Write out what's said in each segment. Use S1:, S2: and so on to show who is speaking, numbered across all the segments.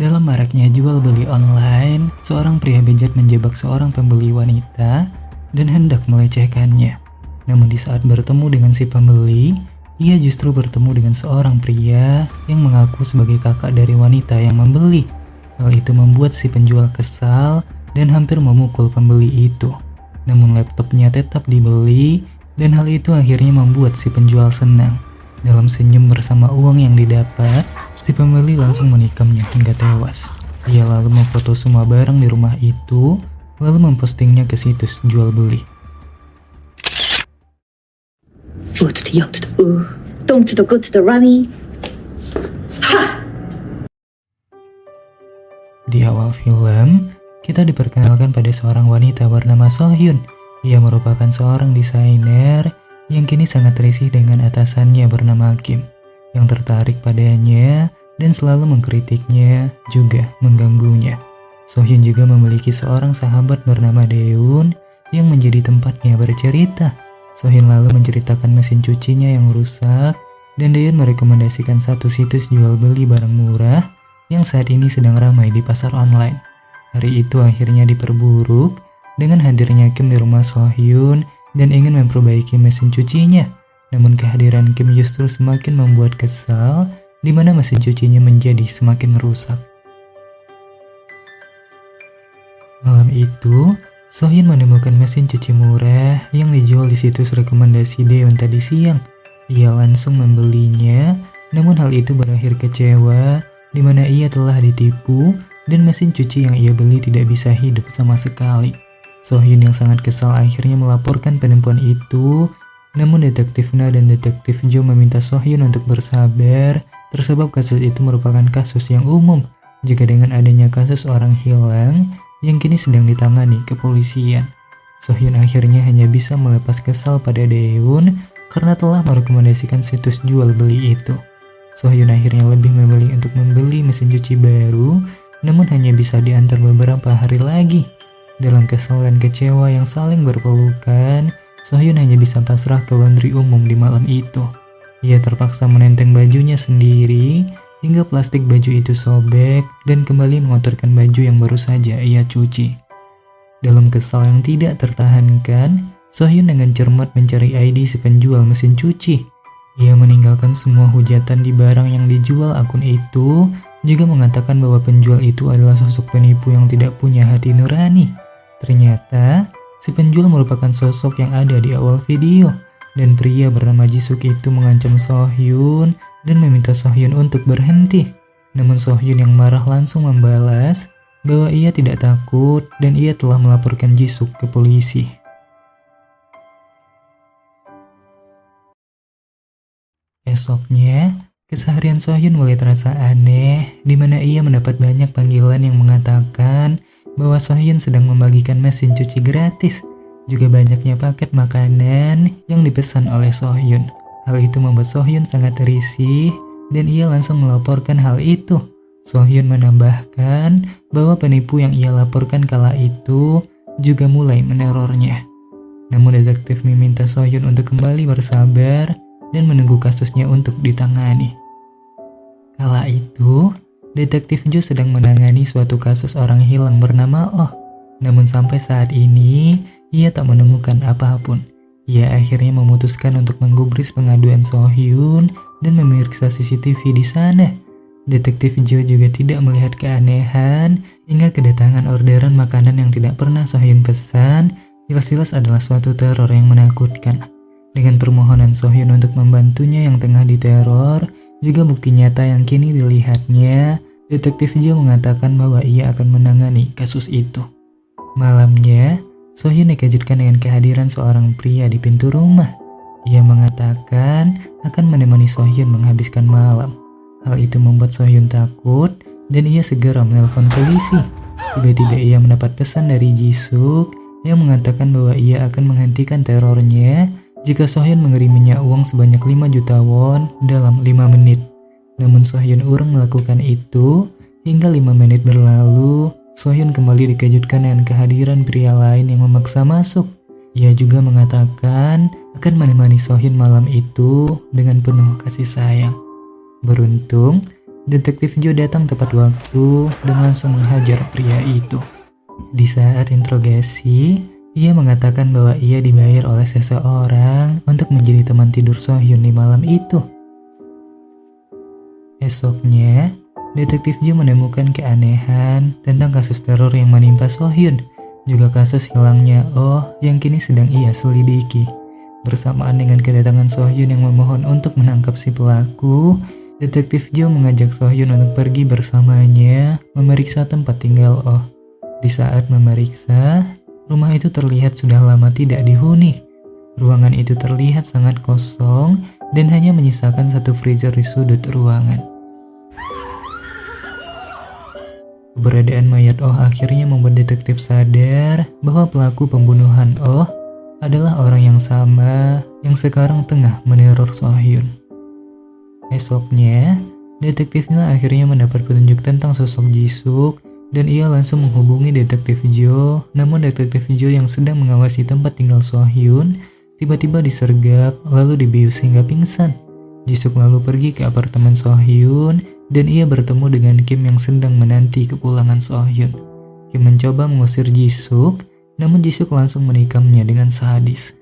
S1: Dalam maraknya jual beli online, seorang pria bejat menjebak seorang pembeli wanita dan hendak melecehkannya. Namun di saat bertemu dengan si pembeli, ia justru bertemu dengan seorang pria yang mengaku sebagai kakak dari wanita yang membeli. Hal itu membuat si penjual kesal dan hampir memukul pembeli itu. Namun laptopnya tetap dibeli dan hal itu akhirnya membuat si penjual senang. Dalam senyum bersama uang yang didapat, si pembeli langsung menikamnya hingga tewas. Ia lalu memfoto semua barang di rumah itu, lalu mempostingnya ke situs jual beli.
S2: 我这的样子的动词的go to the rami.
S1: Di awal film, kita diperkenalkan pada seorang wanita bernama Sohyun. Ia merupakan seorang desainer yang kini sangat risih dengan atasannya bernama Kim, yang tertarik padanya dan selalu mengkritiknya juga mengganggunya. Sohyun juga memiliki seorang sahabat bernama Daeun yang menjadi tempatnya bercerita. Sohyun lalu menceritakan mesin cucinya yang rusak dan Daeun merekomendasikan satu situs jual beli barang murah yang saat ini sedang ramai di pasar online. Hari itu akhirnya diperburuk dengan hadirnya Kim di rumah Sohyun dan ingin memperbaiki mesin cucinya. Namun kehadiran Kim justru semakin membuat kesal, di mana mesin cucinya menjadi semakin rusak. Malam itu, Sohyun menemukan mesin cuci murah yang dijual di situs rekomendasi Daeun tadi siang. Ia langsung membelinya, namun hal itu berakhir kecewa, di mana ia telah ditipu dan mesin cuci yang ia beli tidak bisa hidup sama sekali. Sohyun yang sangat kesal akhirnya melaporkan penipuan itu, namun detektif Na dan detektif Jo meminta Sohyun untuk bersabar, tersebab kasus itu merupakan kasus yang umum, juga dengan adanya kasus orang hilang yang kini sedang ditangani kepolisian. Sohyun akhirnya hanya bisa melepas kesal pada Daeun karena telah merekomendasikan situs jual beli itu. Sohyun akhirnya lebih memilih untuk membeli mesin cuci baru, namun hanya bisa diantar beberapa hari lagi. Dalam kesal dan kecewa yang saling berpelukan, Sohyun hanya bisa pasrah ke laundry umum di malam itu. Ia terpaksa menenteng bajunya sendiri, hingga plastik baju itu sobek dan kembali mengotorkan baju yang baru saja ia cuci. Dalam kesal yang tidak tertahankan, Sohyun dengan cermat mencari ID si penjual mesin cuci. Ia meninggalkan semua hujatan di barang yang dijual akun itu, juga mengatakan bahwa penjual itu adalah sosok penipu yang tidak punya hati nurani. Ternyata, si penjual merupakan sosok yang ada di awal video, dan pria bernama Jisuk itu mengancam Sohyun dan meminta Sohyun untuk berhenti. Namun Sohyun yang marah langsung membalas bahwa ia tidak takut dan ia telah melaporkan Jisuk ke polisi. Esoknya, keseharian Sohyun mulai terasa aneh, di mana ia mendapat banyak panggilan yang mengatakan bahwa Sohyun sedang membagikan mesin cuci gratis. Juga banyaknya paket makanan yang dipesan oleh Sohyun. Hal itu membuat Sohyun sangat risih dan ia langsung melaporkan hal itu. Sohyun menambahkan bahwa penipu yang ia laporkan kala itu juga mulai menerornya. Namun detektif meminta Sohyun untuk kembali bersabar dan menunggu kasusnya untuk ditangani. Kala itu, detektif Jo sedang menangani suatu kasus orang hilang bernama Oh. Namun sampai saat ini, ia tak menemukan apapun. Ia akhirnya memutuskan untuk menggubris pengaduan Sohyun dan memeriksa CCTV di sana. Detektif Jo juga tidak melihat keanehan hingga kedatangan orderan makanan yang tidak pernah Sohyun pesan, jelas-jelas adalah suatu teror yang menakutkan. Dengan permohonan Sohyun untuk membantunya yang tengah diteror, juga bukti nyata yang kini dilihatnya, detektif Jo mengatakan bahwa ia akan menangani kasus itu. Malamnya, Sohyun dikejutkan dengan kehadiran seorang pria di pintu rumah. Ia mengatakan akan menemani Sohyun menghabiskan malam. Hal itu membuat Sohyun takut dan ia segera menelpon polisi. Tiba-tiba ia mendapat pesan dari Jisuk yang mengatakan bahwa ia akan menghentikan terornya jika Sohyun mengiriminya uang sebanyak 5 juta won dalam 5 menit. Namun Sohyun urung melakukan itu hingga 5 menit berlalu. Sohyun kembali dikejutkan dengan kehadiran pria lain yang memaksa masuk. Ia juga mengatakan akan menemani Sohyun malam itu dengan penuh kasih sayang. Beruntung, Detektif Jo datang tepat waktu dan langsung menghajar pria itu. Di saat interogasi, ia mengatakan bahwa ia dibayar oleh seseorang untuk menjadi teman tidur Sohyun di malam itu. Esoknya, Detektif Jo menemukan keanehan tentang kasus teror yang menimpa Sohyun, juga kasus hilangnya Oh yang kini sedang ia selidiki. Bersamaan dengan kedatangan Sohyun yang memohon untuk menangkap si pelaku, Detektif Jo mengajak Sohyun untuk pergi bersamanya memeriksa tempat tinggal Oh. Di saat memeriksa, rumah itu terlihat sudah lama tidak dihuni. Ruangan itu terlihat sangat kosong dan hanya menyisakan satu freezer di sudut ruangan. Keberadaan mayat Oh akhirnya membuat detektif sadar bahwa pelaku pembunuhan Oh adalah orang yang sama yang sekarang tengah meneror Sohyun. Esoknya, detektifnya akhirnya mendapat petunjuk tentang sosok Jisuk dan ia langsung menghubungi Detektif Jo. Namun Detektif Jo yang sedang mengawasi tempat tinggal Sohyun tiba-tiba disergap lalu dibius hingga pingsan. Jisuk lalu pergi ke apartemen Sohyun dan ia bertemu dengan Kim yang sedang menanti kepulangan Sohyun. Kim mencoba mengusir Jisuk, namun Jisuk langsung menikamnya dengan sadis.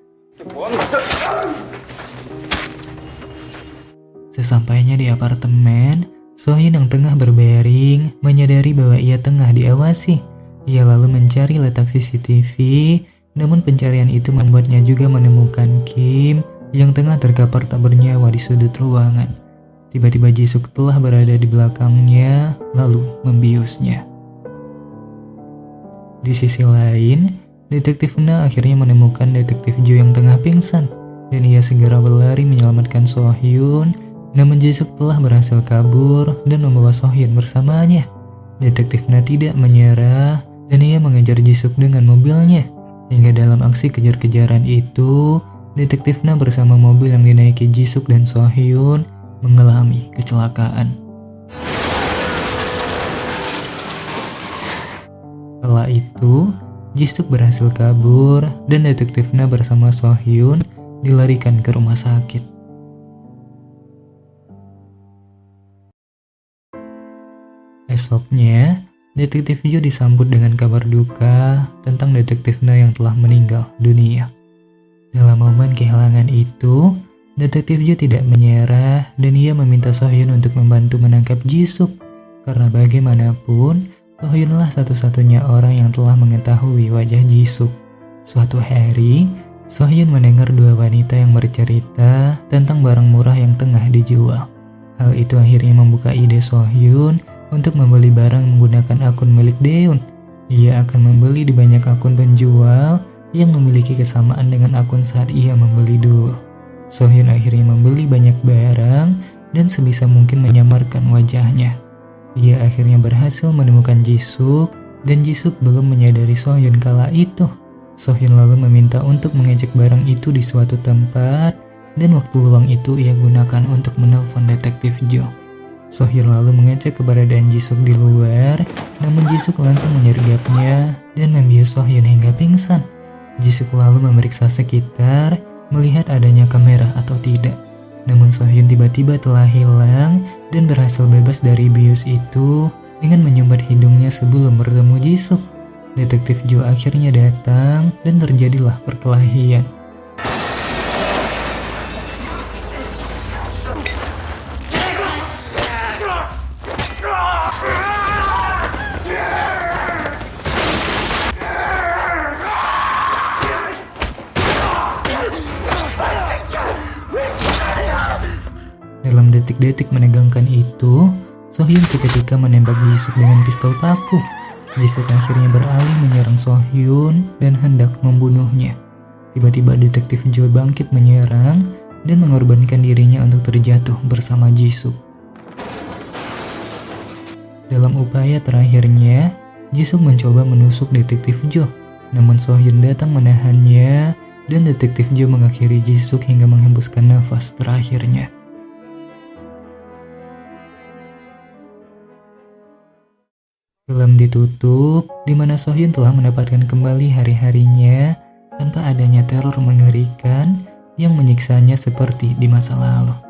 S1: Sesampainya di apartemen, Sohyun yang tengah berbaring menyadari bahwa ia tengah diawasi. Ia lalu mencari letak CCTV, namun pencarian itu membuatnya juga menemukan Kim yang tengah terkapar tak bernyawa di sudut ruangan. Tiba-tiba Jisuk telah berada di belakangnya, lalu membiusnya. Di sisi lain, Detektif Na akhirnya menemukan Detektif Jo yang tengah pingsan, dan ia segera berlari menyelamatkan Sohyun. Namun Jisuk telah berhasil kabur dan membawa Sohyun bersamanya. Detektif Na tidak menyerah dan ia mengejar Jisuk dengan mobilnya. Hingga dalam aksi kejar-kejaran itu, Detektif Na bersama mobil yang dinaiki Jisuk dan Sohyun mengalami kecelakaan. Setelah itu, Jisuk berhasil kabur dan Detektif Na bersama Sohyun dilarikan ke rumah sakit. Esoknya, Detektif Jo disambut dengan kabar duka tentang Detektif Na yang telah meninggal dunia. Dalam momen kehilangan itu, Detektif Jo tidak menyerah dan ia meminta Sohyun untuk membantu menangkap Jisuk. Karena bagaimanapun, Sohyunlah satu-satunya orang yang telah mengetahui wajah Jisuk. Suatu hari, Sohyun mendengar dua wanita yang bercerita tentang barang murah yang tengah dijual. Hal itu akhirnya membuka ide Sohyun untuk membeli barang menggunakan akun milik Daeun. Ia akan membeli di banyak akun penjual yang memiliki kesamaan dengan akun saat ia membeli dulu. Sohyun akhirnya membeli banyak barang dan sebisa mungkin menyamarkan wajahnya. Ia akhirnya berhasil menemukan Jisuk dan Jisuk belum menyadari Sohyun kala itu. Sohyun lalu meminta untuk mengecek barang itu di suatu tempat dan waktu luang itu ia gunakan untuk menelpon Detektif Jo. Sohyun lalu mengecek keberadaan Jisuk di luar, namun Jisuk langsung menyergapnya dan membius Sohyun hingga pingsan. Jisuk lalu memeriksa sekitar, melihat adanya kamera atau tidak. Namun Sohyun tiba-tiba telah hilang dan berhasil bebas dari bius itu dengan menyumbat hidungnya sebelum bertemu Jisuk. Detektif Jo akhirnya datang dan terjadilah perkelahian. Dalam detik-detik menegangkan itu, Sohyun seketika menembak Jisuk dengan pistol paku. Jisuk akhirnya beralih menyerang Sohyun dan hendak membunuhnya. Tiba-tiba Detektif Jo bangkit menyerang dan mengorbankan dirinya untuk terjatuh bersama Jisuk. Dalam upaya terakhirnya, Jisuk mencoba menusuk Detektif Jo, namun Sohyun datang menahannya dan Detektif Jo mengakhiri Jisuk hingga menghembuskan nafas terakhirnya. Film ditutup, di mana Sohyun telah mendapatkan kembali hari-harinya tanpa adanya teror mengerikan yang menyiksanya seperti di masa lalu.